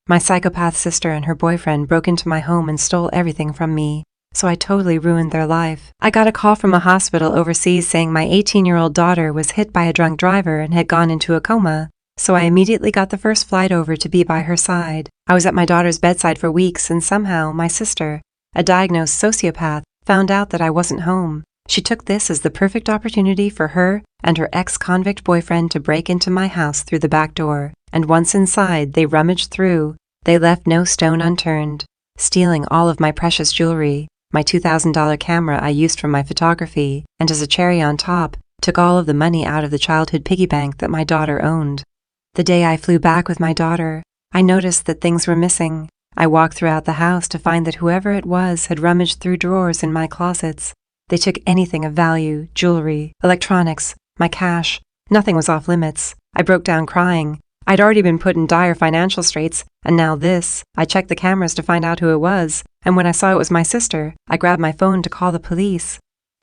My psychopath sister and her boyfriend broke into my home and stole everything from me, so I totally ruined their life. I got a call from a hospital overseas saying my 18-year-old daughter was hit by a drunk driver and had gone into a coma, so I immediately got the first flight over to be by her side. I was at my daughter's bedside for weeks, and somehow my sister, a diagnosed sociopath, found out that I wasn't home. She took this as the perfect opportunity for her and her ex-convict boyfriend to break into my house through the back door, and once inside, they rummaged through. They left no stone unturned, stealing all of my precious jewelry, my $2,000 camera I used for my photography, and as a cherry on top, took all of the money out of the childhood piggy bank that my daughter owned. The day I flew back with my daughter, I noticed that things were missing. I walked throughout the house to find that whoever it was had rummaged through drawers in my closets. They took anything of value, jewelry, electronics, my cash. Nothing was off limits. I broke down crying. I'd already been put in dire financial straits, and now this. I checked the cameras to find out who it was, and when I saw it was my sister, I grabbed my phone to call the police.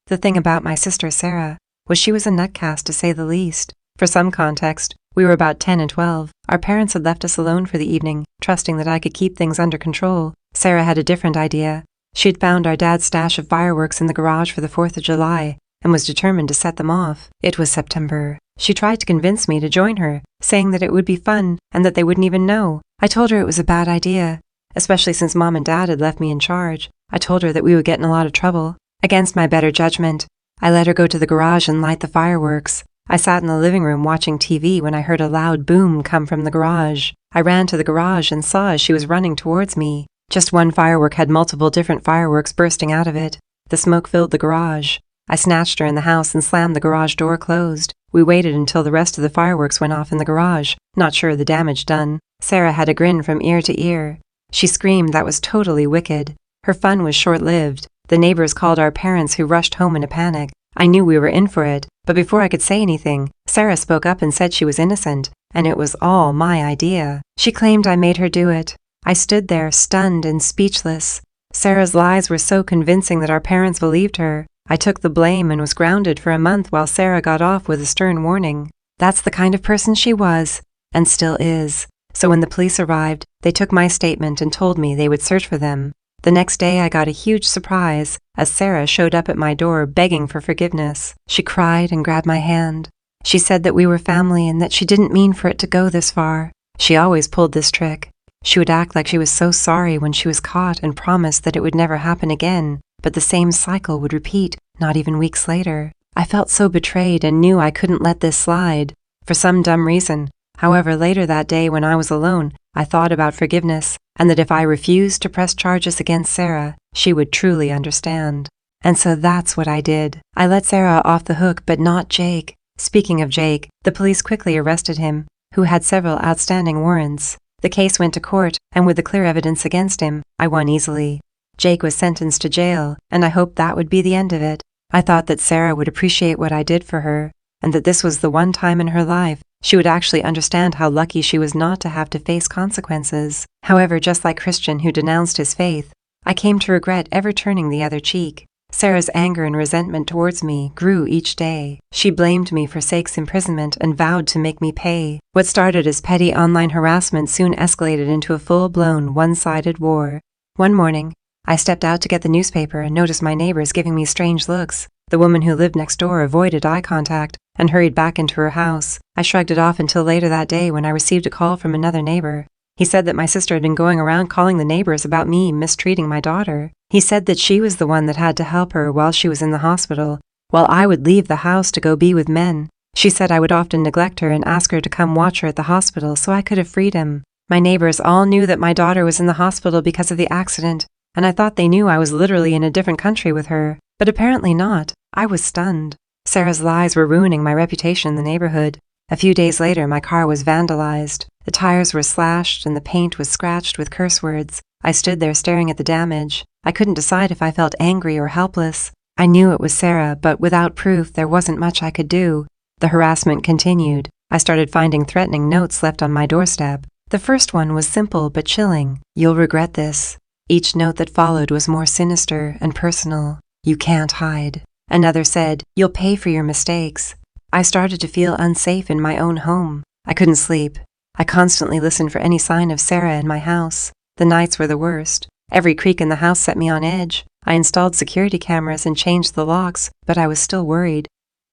The thing about my sister, Sarah, was she was a nutcase to say the least. For some context, we were about 10 and 12. Our parents had left us alone for the evening, trusting that I could keep things under control. Sarah had a different idea. She'd found our dad's stash of fireworks in the garage for the 4th of July and was determined to set them off. It was September. She tried to convince me to join her, saying that it would be fun and that they wouldn't even know. I told her it was a bad idea, especially since Mom and Dad had left me in charge. I told her that we would get in a lot of trouble. Against my better judgment, I let her go to the garage and light the fireworks. I sat in the living room watching TV when I heard a loud boom come from the garage. I ran to the garage and saw as she was running towards me. Just one firework had multiple different fireworks bursting out of it. The smoke filled the garage. I snatched her in the house and slammed the garage door closed. We waited until the rest of the fireworks went off in the garage, not sure of the damage done. Sarah had a grin from ear to ear. She screamed that was totally wicked. Her fun was short-lived. The neighbors called our parents, who rushed home in a panic. I knew we were in for it, but before I could say anything, Sarah spoke up and said she was innocent, and it was all my idea. She claimed I made her do it. I stood there, stunned and speechless. Sarah's lies were so convincing that our parents believed her. I took the blame and was grounded for a month while Sarah got off with a stern warning. That's the kind of person she was, and still is. So when the police arrived, they took my statement and told me they would search for them. The next day I got a huge surprise as Sarah showed up at my door begging for forgiveness. She cried and grabbed my hand. She said that we were family and that she didn't mean for it to go this far. She always pulled this trick. She would act like she was so sorry when she was caught and promised that it would never happen again, but the same cycle would repeat, not even weeks later. I felt so betrayed and knew I couldn't let this slide, for some dumb reason. However, later that day when I was alone, I thought about forgiveness, and that if I refused to press charges against Sarah, she would truly understand. And so that's what I did. I let Sarah off the hook, but not Jake. Speaking of Jake, the police quickly arrested him, who had several outstanding warrants. The case went to court, and with the clear evidence against him, I won easily. Jake was sentenced to jail, and I hoped that would be the end of it. I thought that Sarah would appreciate what I did for her, and that this was the one time in her life she would actually understand how lucky she was not to have to face consequences. However, just like Christian who denounced his faith, I came to regret ever turning the other cheek. Sarah's anger and resentment towards me grew each day. She blamed me for Sake's imprisonment and vowed to make me pay. What started as petty online harassment soon escalated into a full-blown, one-sided war. One morning, I stepped out to get the newspaper and noticed my neighbors giving me strange looks. The woman who lived next door avoided eye contact and hurried back into her house. I shrugged it off until later that day when I received a call from another neighbor. He said that my sister had been going around calling the neighbors about me mistreating my daughter. He said that she was the one that had to help her while she was in the hospital, while I would leave the house to go be with men. She said I would often neglect her and ask her to come watch her at the hospital so I could have freedom. My neighbors all knew that my daughter was in the hospital because of the accident, and I thought they knew I was literally in a different country with her, but apparently not. I was stunned. Sarah's lies were ruining my reputation in the neighborhood. A few days later, my car was vandalized. The tires were slashed and the paint was scratched with curse words. I stood there staring at the damage. I couldn't decide if I felt angry or helpless. I knew it was Sarah, but without proof, there wasn't much I could do. The harassment continued. I started finding threatening notes left on my doorstep. The first one was simple but chilling. "You'll regret this." Each note that followed was more sinister and personal. "You can't hide." Another said, "You'll pay for your mistakes." I started to feel unsafe in my own home. I couldn't sleep. I constantly listened for any sign of Sarah in my house. The nights were the worst. Every creak in the house set me on edge. I installed security cameras and changed the locks, but I was still worried.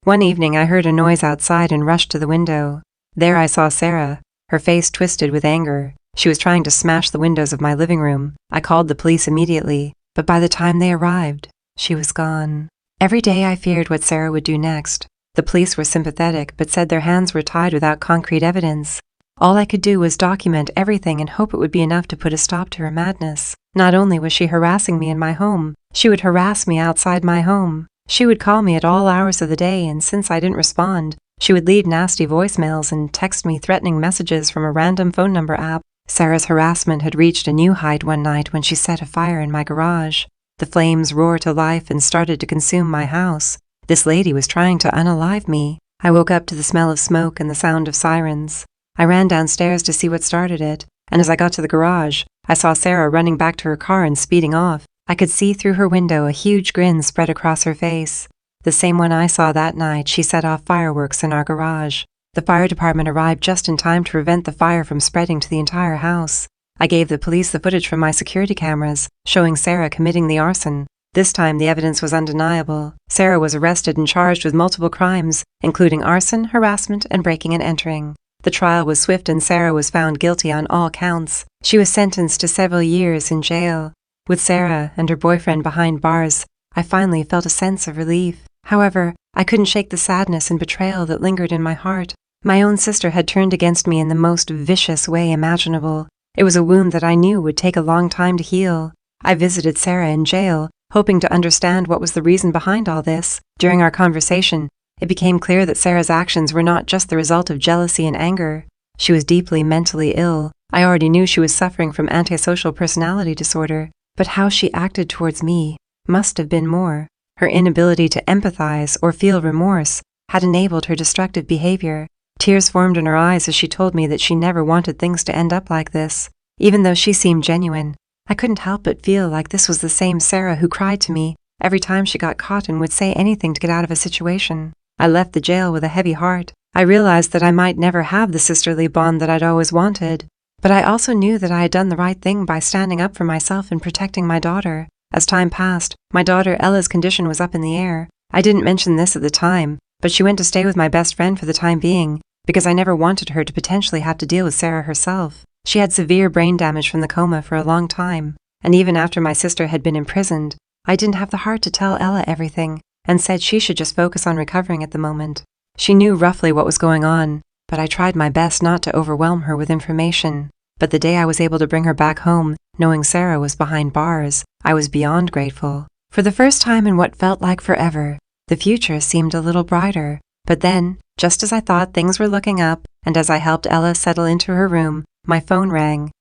One evening I heard a noise outside and rushed to the window. There I saw Sarah, her face twisted with anger. She was trying to smash the windows of my living room. I called the police immediately, but by the time they arrived, she was gone. Every day I feared what Sarah would do next. The police were sympathetic, but said their hands were tied without concrete evidence. All I could do was document everything and hope it would be enough to put a stop to her madness. Not only was she harassing me in my home, she would harass me outside my home. She would call me at all hours of the day, and since I didn't respond, she would leave nasty voicemails and text me threatening messages from a random phone number app. Sarah's harassment had reached a new height one night when she set a fire in my garage. The flames roared to life and started to consume my house. This lady was trying to unalive me. I woke up to the smell of smoke and the sound of sirens. I ran downstairs to see what started it, and as I got to the garage, I saw Sarah running back to her car and speeding off. I could see through her window a huge grin spread across her face. The same one I saw that night, she set off fireworks in our garage. The fire department arrived just in time to prevent the fire from spreading to the entire house. I gave the police the footage from my security cameras, showing Sarah committing the arson. This time the evidence was undeniable. Sarah was arrested and charged with multiple crimes, including arson, harassment, and breaking and entering. The trial was swift and Sarah was found guilty on all counts. She was sentenced to several years in jail. With Sarah and her boyfriend behind bars, I finally felt a sense of relief. However, I couldn't shake the sadness and betrayal that lingered in my heart. My own sister had turned against me in the most vicious way imaginable. It was a wound that I knew would take a long time to heal. I visited Sarah in jail, hoping to understand what was the reason behind all this. During our conversation, it became clear that Sarah's actions were not just the result of jealousy and anger. She was deeply mentally ill. I already knew she was suffering from antisocial personality disorder, but how she acted towards me must have been more. Her inability to empathize or feel remorse had enabled her destructive behavior. Tears formed in her eyes as she told me that she never wanted things to end up like this. Even though she seemed genuine, I couldn't help but feel like this was the same Sarah who cried to me every time she got caught and would say anything to get out of a situation. I left the jail with a heavy heart. I realized that I might never have the sisterly bond that I'd always wanted, but I also knew that I had done the right thing by standing up for myself and protecting my daughter. As time passed, my daughter Ella's condition was up in the air. I didn't mention this at the time, but she went to stay with my best friend for the time being, because I never wanted her to potentially have to deal with Sarah herself. She had severe brain damage from the coma for a long time, and even after my sister had been imprisoned, I didn't have the heart to tell Ella everything, and said she should just focus on recovering at the moment. She knew roughly what was going on, but I tried my best not to overwhelm her with information. But the day I was able to bring her back home, knowing Sarah was behind bars, I was beyond grateful. For the first time in what felt like forever, the future seemed a little brighter. But then, just as I thought things were looking up, and as I helped Ella settle into her room, my phone rang.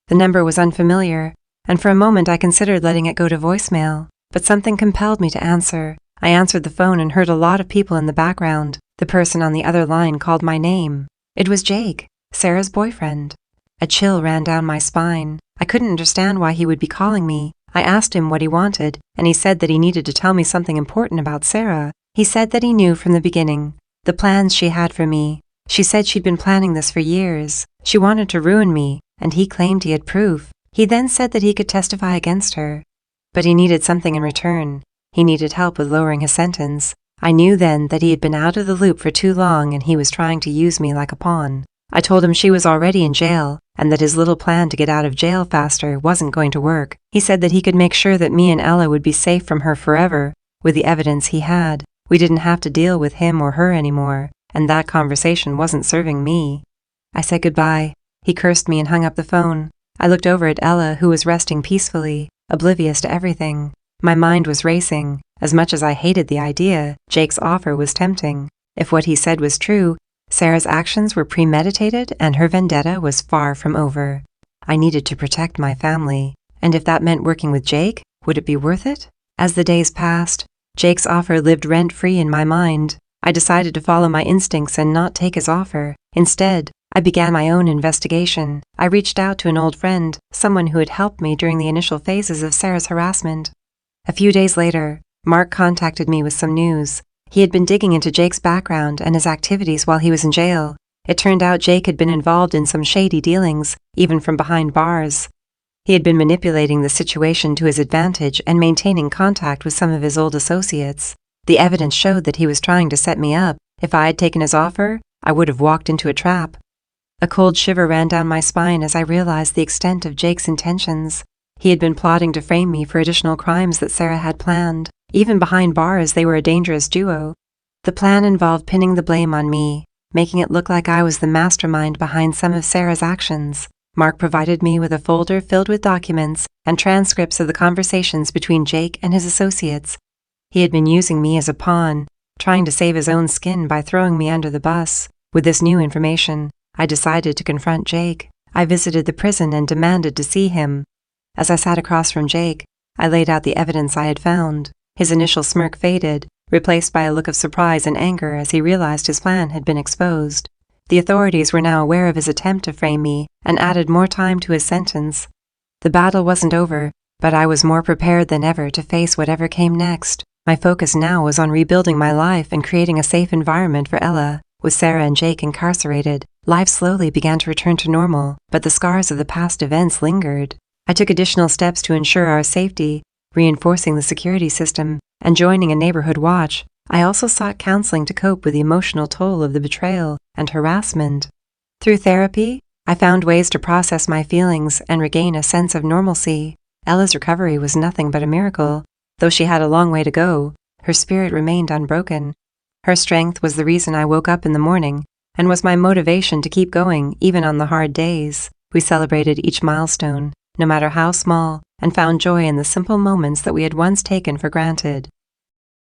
The number was unfamiliar, and for a moment I considered letting it go to voicemail, but something compelled me to answer. I answered the phone and heard a lot of people in the background. The person on the other line called my name. It was Jake, Sarah's boyfriend. A chill ran down my spine. I couldn't understand why he would be calling me. I asked him what he wanted, and he said that he needed to tell me something important about Sarah. He said that he knew from the beginning the plans she had for me. She said she'd been planning this for years. She wanted to ruin me, and he claimed he had proof. He then said that he could testify against her. But he needed something in return. He needed help with lowering his sentence. I knew then that he had been out of the loop for too long and he was trying to use me like a pawn. I told him she was already in jail and that his little plan to get out of jail faster wasn't going to work. He said that he could make sure that me and Ella would be safe from her forever with the evidence he had. We didn't have to deal with him or her anymore, and that conversation wasn't serving me. I said goodbye. He cursed me and hung up the phone. I looked over at Ella, who was resting peacefully, oblivious to everything. My mind was racing. As much as I hated the idea, Jake's offer was tempting. If what he said was true, Sarah's actions were premeditated and her vendetta was far from over. I needed to protect my family, and if that meant working with Jake, would it be worth it? As the days passed, Jake's offer lived rent-free in my mind. I decided to follow my instincts and not take his offer. Instead, I began my own investigation. I reached out to an old friend, someone who had helped me during the initial phases of Sarah's harassment. A few days later, Mark contacted me with some news. He had been digging into Jake's background and his activities while he was in jail. It turned out Jake had been involved in some shady dealings, even from behind bars. He had been manipulating the situation to his advantage and maintaining contact with some of his old associates. The evidence showed that he was trying to set me up. If I had taken his offer, I would have walked into a trap. A cold shiver ran down my spine as I realized the extent of Jake's intentions. He had been plotting to frame me for additional crimes that Sarah had planned. Even behind bars, they were a dangerous duo. The plan involved pinning the blame on me, making it look like I was the mastermind behind some of Sarah's actions. Mark provided me with a folder filled with documents and transcripts of the conversations between Jake and his associates. He had been using me as a pawn, trying to save his own skin by throwing me under the bus. With this new information, I decided to confront Jake. I visited the prison and demanded to see him. As I sat across from Jake, I laid out the evidence I had found. His initial smirk faded, replaced by a look of surprise and anger as he realized his plan had been exposed. The authorities were now aware of his attempt to frame me and added more time to his sentence. The battle wasn't over, but I was more prepared than ever to face whatever came next. My focus now was on rebuilding my life and creating a safe environment for Ella. With Sarah and Jake incarcerated, life slowly began to return to normal, but the scars of the past events lingered. I took additional steps to ensure our safety, reinforcing the security system and joining a neighborhood watch. I also sought counseling to cope with the emotional toll of the betrayal and harassment. Through therapy, I found ways to process my feelings and regain a sense of normalcy. Ella's recovery was nothing but a miracle. Though she had a long way to go, her spirit remained unbroken. Her strength was the reason I woke up in the morning and was my motivation to keep going even on the hard days. We celebrated each milestone, no matter how small, and found joy in the simple moments that we had once taken for granted.